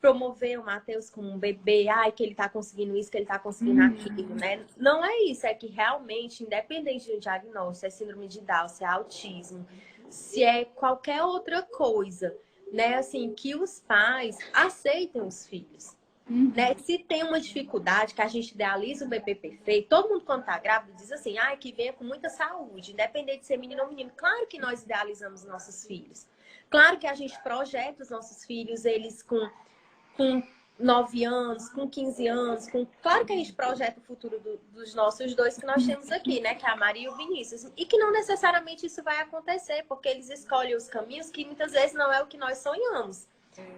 promover o Matheus como um bebê, ai, que ele tá conseguindo isso, que ele tá conseguindo aquilo, né? Não é isso, é que realmente, independente do diagnóstico, se é síndrome de Down, se é autismo, se é qualquer outra coisa, né? Assim, que os pais aceitem os filhos. Né? Se tem uma dificuldade que a gente idealiza o bebê perfeito, todo mundo quando tá grávido diz assim, ah, que venha com muita saúde, independente de ser menino ou menino. Claro que nós idealizamos nossos filhos. Claro que a gente projeta os nossos filhos, eles com 9 anos, com 15 anos, claro que a gente projeta o futuro dos nossos dois que nós temos aqui, né? Que é a Maria e o Vinícius. E que não necessariamente isso vai acontecer, porque eles escolhem os caminhos que muitas vezes não é o que nós sonhamos,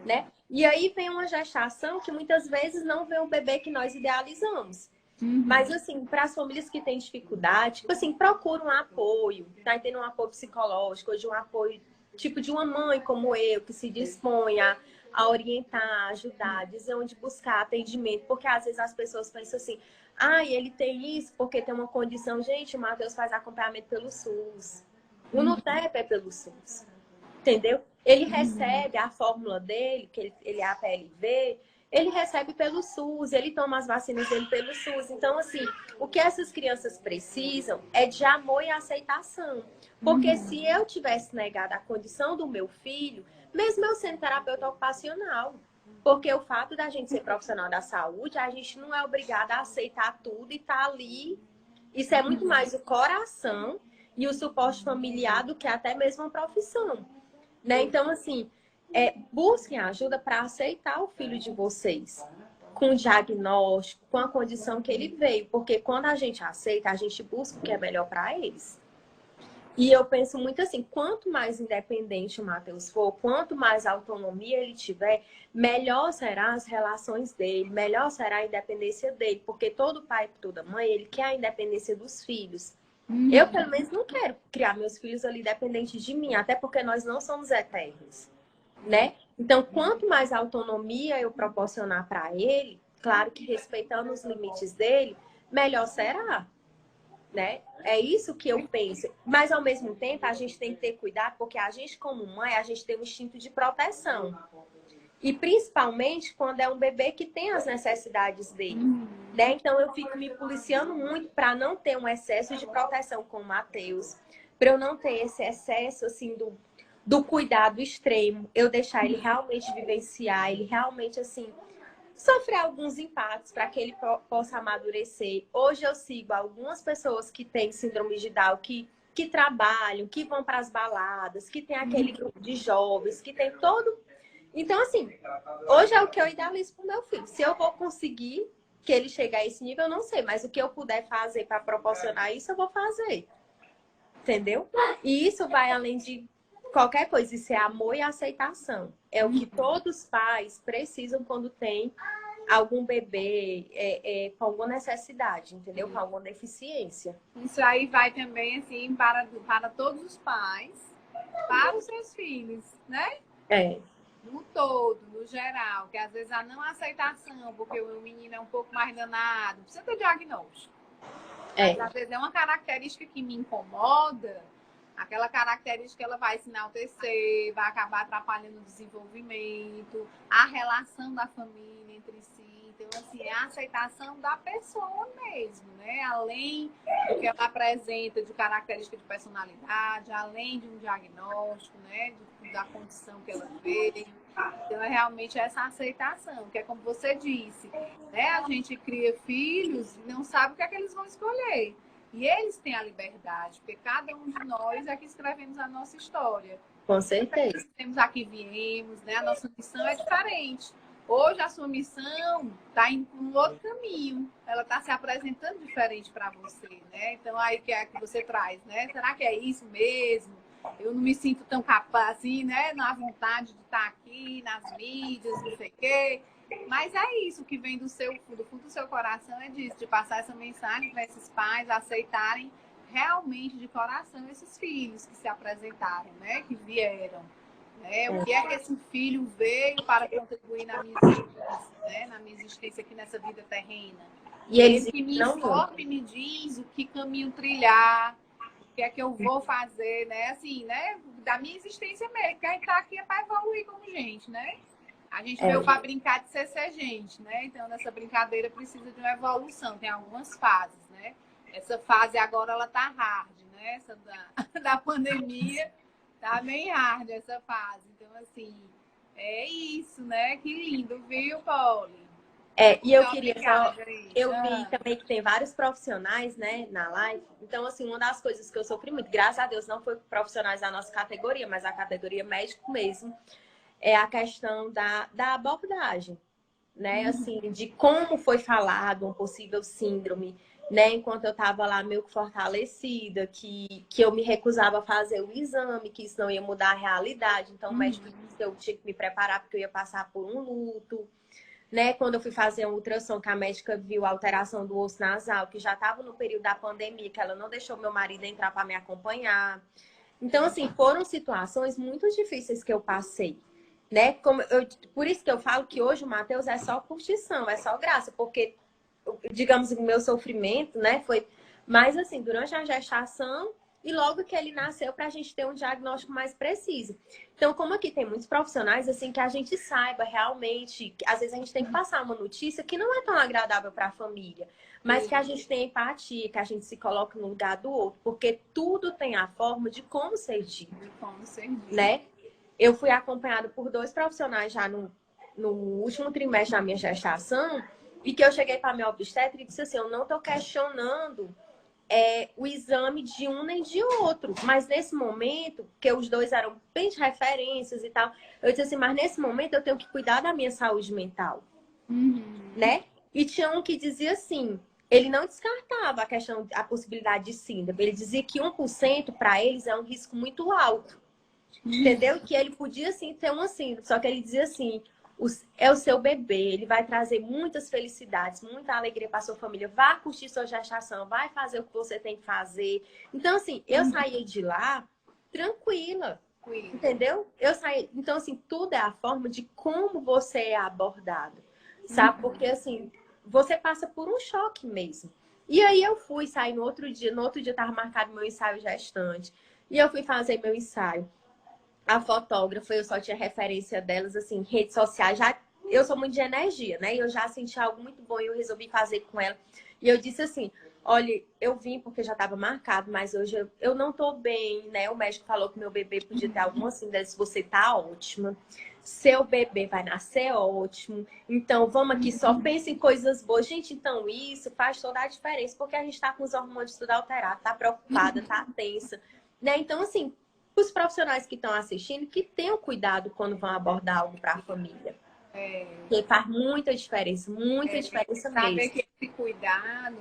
né? E aí vem uma gestação que muitas vezes não vê o bebê que nós idealizamos. Mas, assim, para as famílias que têm dificuldade, tipo assim, procura um apoio, tá? Tendo um apoio psicológico, ou de um apoio, tipo, de uma mãe como eu, que se dispõe a orientar, a ajudar, dizer onde buscar atendimento, porque às vezes as pessoas pensam assim, ah, ele tem isso porque tem uma condição. Gente, o Matheus faz acompanhamento pelo SUS. O NUTEP é pelo SUS. Entendeu? Ele recebe a fórmula dele, que ele é a PLV, ele recebe pelo SUS, ele toma as vacinas dele pelo SUS. Então, assim, o que essas crianças precisam é de amor e aceitação. Porque se eu tivesse negado a condição do meu filho, mesmo eu sendo terapeuta ocupacional, porque o fato da gente ser profissional da saúde, a gente não é obrigada a aceitar tudo e tá ali. Isso é muito mais o coração e o suporte familiar do que até mesmo a profissão. Né? Então, assim, busquem ajuda para aceitar o filho de vocês, com o diagnóstico, com a condição que ele veio. Porque quando a gente aceita, a gente busca o que é melhor para eles. E eu penso muito assim, quanto mais independente o Matheus for, quanto mais autonomia ele tiver, melhor serão as relações dele, melhor será a independência dele. Porque todo pai e toda mãe, ele quer a independência dos filhos. Eu, pelo menos, não quero criar meus filhos ali dependentes de mim, até porque nós não somos eternos, né? Então, quanto mais autonomia eu proporcionar para ele, claro que respeitando os limites dele, melhor será, né? É isso que eu penso. Mas, ao mesmo tempo, a gente tem que ter cuidado, porque a gente, como mãe, a gente tem um instinto de proteção. E principalmente quando é um bebê que tem as necessidades dele. Né? Então eu fico me policiando muito para não ter um excesso de proteção com o Matheus, para eu não ter esse excesso assim do cuidado extremo, eu deixar ele realmente vivenciar, ele realmente assim sofrer alguns impactos para que ele possa amadurecer. Hoje eu sigo algumas pessoas que têm síndrome de Down que trabalham, que vão para as baladas, que tem aquele grupo de jovens, que tem todo. Então, assim, hoje é o que eu idealizo para o meu filho. Se eu vou conseguir que ele chegue a esse nível, eu não sei. Mas o que eu puder fazer para proporcionar isso, eu vou fazer. Entendeu? E isso vai além de qualquer coisa. Isso é amor e aceitação. É o que todos os pais precisam quando tem algum bebê com alguma necessidade, entendeu? Com alguma deficiência. Isso aí vai também, assim, para todos os pais, para os seus filhos, né? É, no todo, no geral, que às vezes a não aceitação, porque o menino é um pouco mais danado, precisa ter diagnóstico. Mas é. às vezes é uma característica que me incomoda, aquela característica ela vai se enaltecer, vai acabar atrapalhando o desenvolvimento, a relação da família entre si. Então, assim, é a aceitação da pessoa mesmo, né? Além do que ela apresenta de característica de personalidade, além de um diagnóstico, né? Da condição que ela veio. Então, é realmente essa aceitação, que é como você disse, né? A gente cria filhos e não sabe o que é que eles vão escolher. E eles têm a liberdade, porque cada um de nós é que escrevemos a nossa história. Com certeza. Temos aqui viemos, né? A nossa missão é diferente. Hoje a sua missão está indo por um outro caminho. Ela está se apresentando diferente para você, né? Então aí que é que você traz, né? Será que é isso mesmo? Eu não me sinto tão capaz assim, né? Na vontade de estar aqui nas mídias, não sei o quê. Mas é isso que vem do fundo do seu coração, é disso, de passar essa mensagem para esses pais aceitarem realmente de coração esses filhos que se apresentaram, né? Que vieram. Né? O que é que esse filho veio para contribuir na minha existência, né? Na minha existência aqui nessa vida terrena. E Ele eles que me não vão. informa e me diz o que caminho trilhar, o que é que eu vou fazer, né? Assim, né? Da minha existência mesmo, porque a gente tá aqui é para evoluir como gente, né? A gente veio para brincar de ser gente, né? Então, nessa brincadeira precisa de uma evolução, tem algumas fases, né? Essa fase agora, ela tá hard, né? Essa da pandemia, tá bem hard essa fase. Então, assim, é isso, né? Que lindo, viu, Polly? E eu Muito queria só. obrigada, Isa. Eu vi também que tem vários profissionais, né, na live. Então, assim, uma das coisas que eu sofri muito, graças a Deus, não foi profissionais da nossa categoria, mas a categoria médico mesmo, é a questão da abordagem, né? Assim, de como foi falado um possível síndrome, né? Enquanto eu estava lá meio que fortalecida, que eu me recusava a fazer o exame, que isso não ia mudar a realidade. Então, o médico disse que eu tinha que me preparar porque eu ia passar por um luto. Né, quando eu fui fazer um ultrassom, que a médica viu a alteração do osso nasal, que já estava no período da pandemia, que ela não deixou meu marido entrar para me acompanhar. Então, assim, foram situações muito difíceis que eu passei. Né? Por isso que eu falo que hoje o Matheus é só curtição, é só graça, porque, digamos, o meu sofrimento, né, foi mais assim, durante a gestação e logo que ele nasceu para a gente ter um diagnóstico mais preciso. Então, como aqui tem muitos profissionais, assim, que a gente saiba realmente, às vezes a gente tem que passar uma notícia que não é tão agradável para a família, mas que a gente tem empatia, que a gente se coloca no lugar do outro, porque tudo tem a forma de como ser dito, né? Eu fui acompanhada por 2 profissionais já no último trimestre da minha gestação, e que eu cheguei para a minha obstetra e disse assim, eu não estou questionando o exame de um nem de outro. Mas nesse momento, que os 2 eram bem de referências e tal, eu disse assim, mas nesse momento eu tenho que cuidar da minha saúde mental. Né? E tinha um que dizia assim, ele não descartava a possibilidade de síndrome. Ele dizia que 1% para eles é um risco muito alto. Entendeu? Que ele podia sim ter uma síndrome. Só que ele dizia assim, é o seu bebê, ele vai trazer muitas felicidades, muita alegria para sua família, vai curtir sua gestação, vai fazer o que você tem que fazer. Então, assim, eu saía de lá tranquila, entendeu? Eu saí. Então, assim, tudo é a forma de como você é abordado, sabe? Porque, assim, você passa por um choque mesmo. E aí eu fui sair no outro dia estava marcado meu ensaio gestante, e eu fui fazer meu ensaio. A fotógrafa, eu só tinha referência delas, assim, redes sociais. Eu sou muito de energia, né? Eu já senti algo muito bom e eu resolvi fazer com ela. E eu disse assim, olha, eu vim porque já estava marcado, mas hoje eu não tô bem, né? O médico falou que meu bebê podia ter alguma síndrome, você tá ótima. Seu bebê vai nascer ótimo. Então, vamos aqui, só pensa em coisas boas. Gente, então isso faz toda a diferença, porque a gente tá com os hormônios tudo alterado, tá preocupada, tá tensa. Né? Então, assim, os profissionais que estão assistindo, que tenham cuidado quando vão abordar algo para a família. Porque faz muita diferença mesmo. Saber que esse cuidado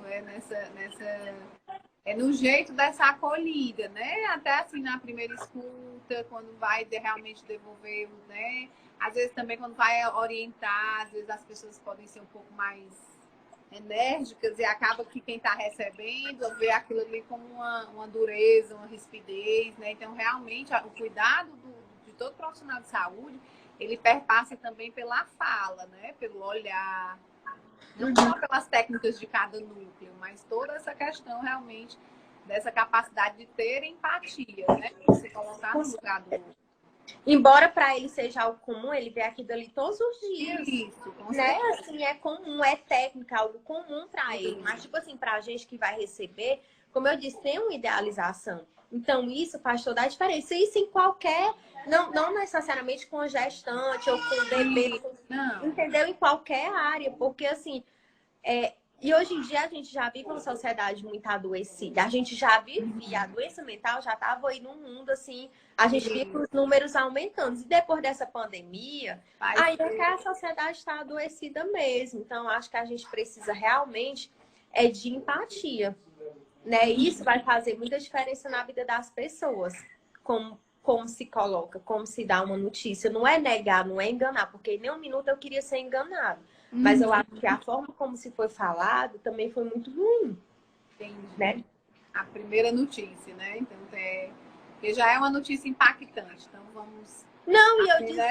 é no jeito dessa acolhida, né? Até assim na primeira escuta, quando vai realmente devolver, né? Às vezes também quando vai orientar, às vezes as pessoas podem ser um pouco mais enérgicas e acaba que quem está recebendo vê aquilo ali como uma dureza, uma rispidez, né? Então realmente o cuidado de todo profissional de saúde, ele perpassa também pela fala, né? Pelo olhar, não só pelas técnicas de cada núcleo, mas toda essa questão realmente dessa capacidade de ter empatia, né? De se colocar no lugar do outro. Embora para ele seja algo comum, ele vê aquilo ali todos os dias. Isso, com né? certeza. Assim, é comum, é técnica, algo comum para ele. Mas, tipo assim, pra gente que vai receber, como eu disse, tem uma idealização. Então, isso faz toda a diferença. Isso em qualquer, não necessariamente com gestante ou com bebê, Não. entendeu? Em qualquer área, porque assim, e hoje em dia a gente já vive uma sociedade muito adoecida. A gente já vivia, a doença mental já estava aí no mundo, assim, a gente via os números aumentando. E depois dessa pandemia, aí é que a sociedade está adoecida mesmo. Então, acho que a gente precisa realmente de empatia, né? Isso vai fazer muita diferença na vida das pessoas. Como se coloca, como se dá uma notícia. Não é negar, não é enganar, porque nem um minuto eu queria ser enganado. Mas eu acho que a forma como se foi falado também foi muito ruim. Entendi. Né? A primeira notícia, né? Então, porque já é uma notícia impactante. Então, vamos... Não, e eu disse...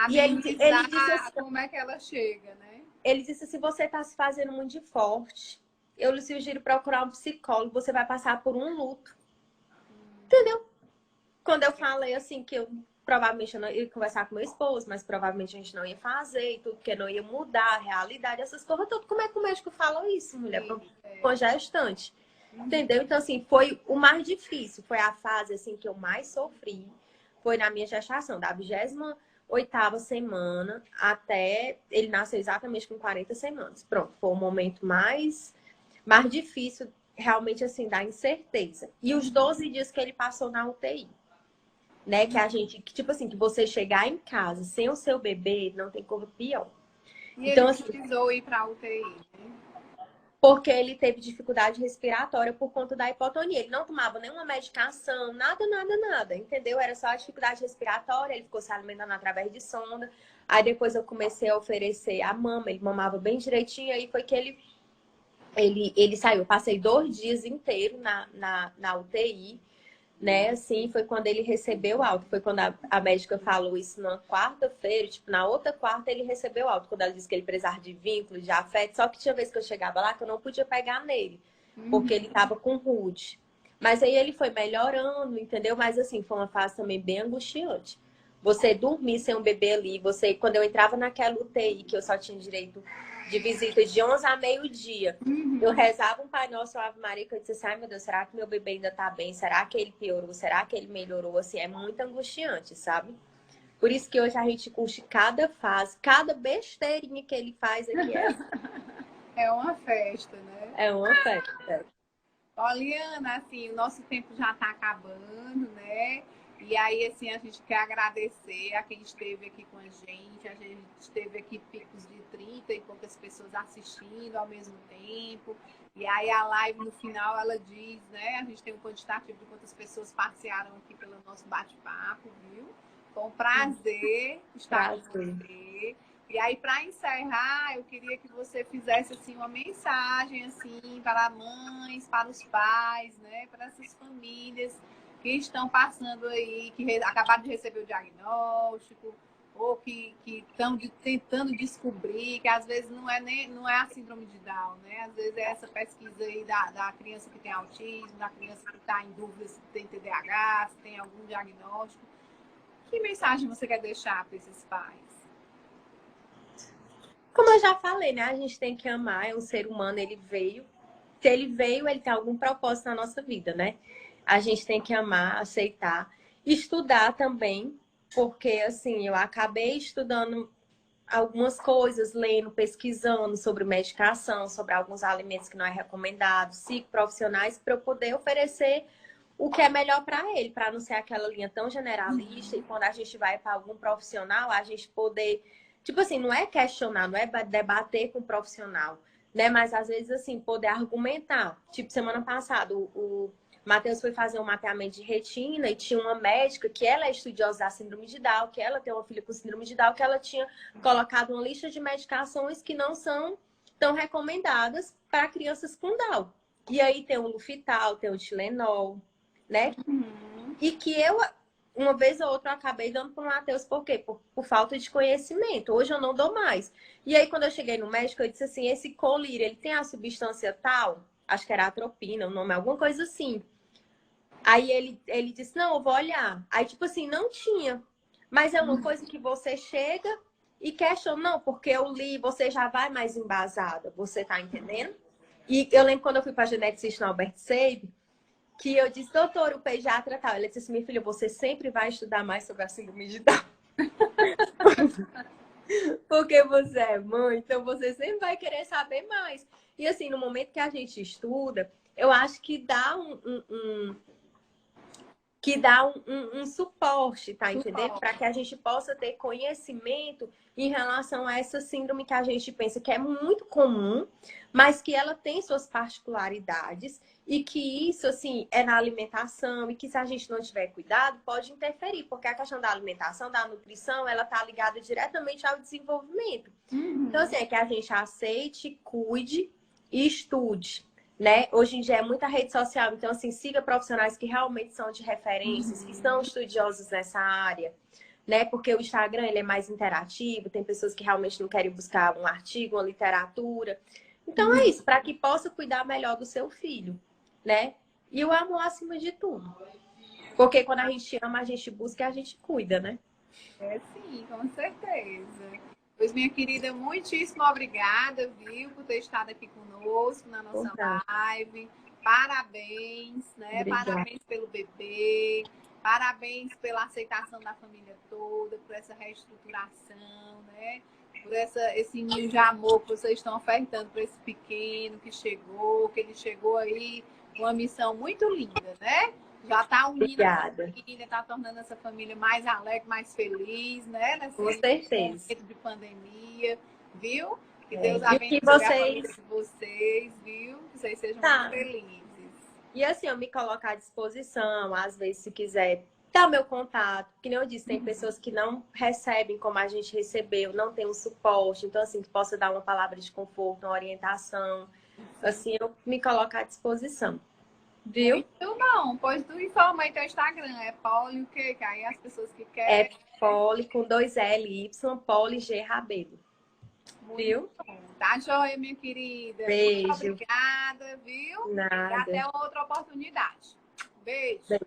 e ele disse assim, como é que ela chega, né? Ele disse, se você está se fazendo muito forte, eu lhe sugiro procurar um psicólogo, você vai passar por um luto. Entendeu? Quando eu falei assim, que eu provavelmente eu não ia conversar com meu esposo, mas provavelmente a gente não ia fazer e tudo, porque não ia mudar a realidade, essas coisas todas. Como é que o médico falou isso, mulher? Com gestante. Entendeu? Então, assim, foi o mais difícil. Foi a fase, assim, que eu mais sofri. Foi na minha gestação, da 28ª semana até... Ele nasceu exatamente com 40 semanas. Pronto, foi o momento mais difícil, realmente, assim, da incerteza. E os 12 dias que ele passou na UTI. Né, que a gente, tipo assim, que você chegar em casa sem o seu bebê, não tem coisa pior. E então, ele assim, precisou ir para a UTI, né? Porque ele teve dificuldade respiratória por conta da hipotonia. Ele não tomava nenhuma medicação, nada, entendeu? Era só a dificuldade respiratória, ele ficou se alimentando através de sonda. Aí depois eu comecei a oferecer a mama, ele mamava bem direitinho, aí foi que ele saiu. Eu passei 2 dias inteiros na UTI. Né, assim, foi quando ele recebeu alta. Foi quando a médica falou isso na quarta-feira, tipo, na outra quarta ele recebeu alta, quando ela disse que ele precisava de vínculo, de afeto. Só que tinha vez que eu chegava lá que eu não podia pegar nele, porque ele tava com rude. Mas aí ele foi melhorando, entendeu? Mas assim, foi uma fase também bem angustiante. Você dormir sem um bebê ali, quando eu entrava naquela UTI, que eu só tinha direito de visita de 11 a meio-dia. Eu rezava um Pai Nosso, Ave Maria, que eu disse assim, ai meu Deus, será que meu bebê ainda tá bem? Será que ele piorou? Será que ele melhorou? Assim, é muito angustiante, sabe? Por isso que hoje a gente curte cada fase, cada besteirinha que ele faz aqui é uma festa, né? É uma festa. Oliana, assim, o nosso tempo já tá acabando, né? E aí, assim, a gente quer agradecer a quem esteve aqui com a gente. A gente teve aqui picos de 30 e poucas pessoas assistindo ao mesmo tempo. E aí a live, no final, ela diz, né? A gente tem um quantitativo de quantas pessoas passearam aqui pelo nosso bate-papo, viu? Foi um prazer estar com você. E aí, para encerrar, eu queria que você fizesse, assim, uma mensagem, assim, para mães, para os pais, né? Para essas famílias que estão passando aí, que acabaram de receber o diagnóstico, ou que estão tentando descobrir, que às vezes não é a síndrome de Down, né? Às vezes é essa pesquisa aí da criança que tem autismo, da criança que está em dúvida se tem TDAH, se tem algum diagnóstico. Que mensagem você quer deixar para esses pais? Como eu já falei, né? A gente tem que amar, é um ser humano, ele veio. Se ele veio, ele tem algum propósito na nossa vida, né? A gente tem que amar, aceitar, estudar também, porque assim, eu acabei estudando algumas coisas, lendo, pesquisando sobre medicação, sobre alguns alimentos que não é recomendado, psicoprofissionais, para eu poder oferecer o que é melhor para ele, para não ser aquela linha tão generalista, e quando a gente vai para algum profissional, a gente poder, tipo assim, não é questionar, não é debater com o profissional, né? Mas às vezes assim, poder argumentar. Tipo, semana passada, o Matheus foi fazer um mapeamento de retina e tinha uma médica que ela é estudiosa da síndrome de Down, que ela tem uma filha com síndrome de Down, que ela tinha colocado uma lista de medicações que não são tão recomendadas para crianças com Down. E aí tem o Lufital, tem o Tilenol, né? E que uma vez ou outra eu acabei dando para o Matheus, por quê? Por falta de conhecimento. Hoje eu não dou mais. E aí, quando eu cheguei no médico, eu disse assim, esse Colírio, ele tem a substância tal? Acho que era atropina, o nome, alguma coisa assim. Aí ele disse, não, eu vou olhar. Aí, tipo assim, não tinha. Mas é uma coisa que você chega e questiona, não, porque eu li, você já vai mais embasada, você tá entendendo? E eu lembro quando eu fui para a geneticista no Albert Seib, que eu disse, doutor, o pediatra tal. Ele disse assim, minha filha, você sempre vai estudar mais sobre a síndrome de Down. Porque você é mãe, então você sempre vai querer saber mais. E assim, no momento que a gente estuda, eu acho que dá um suporte, tá entendendo? Para que a gente possa ter conhecimento em relação a essa síndrome que a gente pensa que é muito comum, mas que ela tem suas particularidades e que isso, assim, é na alimentação e que se a gente não tiver cuidado, pode interferir, porque a questão da alimentação, da nutrição, ela tá ligada diretamente ao desenvolvimento. Então, assim, é que a gente aceite, cuide e estude. Né? Hoje em dia é muita rede social, então assim, siga profissionais que realmente são de referências, que são estudiosos nessa área, né? Porque o Instagram ele é mais interativo, tem pessoas que realmente não querem buscar um artigo, uma literatura. Então é isso, para que possa cuidar melhor do seu filho, né? E o amor acima de tudo. Porque quando a gente ama, a gente busca e a gente cuida, né? É sim, com certeza. Pois, minha querida, muitíssimo obrigada, viu, por ter estado aqui conosco na nossa Obrigada. live. Parabéns, né? Obrigada. Parabéns pelo bebê, parabéns pela aceitação da família toda, por essa reestruturação, né? Por esse ninho de amor que vocês estão ofertando para esse pequeno que ele chegou aí com uma missão muito linda, né? Já está unindo a Obrigada. família, está tornando essa família mais alegre, mais feliz, né? Com Nesse certeza. momento de pandemia, viu? Que É. Deus E o que abençoe a família vocês. de vocês, viu? Que vocês sejam muito Tá. felizes. E assim, eu me coloco à disposição, às vezes, se quiser dar meu contato. Que nem eu disse, tem pessoas que não recebem como a gente recebeu, não tem um suporte. Então, assim, que possa dar uma palavra de conforto, uma orientação. Assim, eu me coloco à disposição. Viu? Muito bom. Pois tu informa aí teu Instagram. É Poli o quê? Que aí as pessoas que É querem. Poli com 2 L, Y, Poli G Rabelo. Muito Viu? bom. Tá joia, minha querida. Muito Beijo. obrigada, viu? E Nada. até uma outra oportunidade. Beijo. Beijo.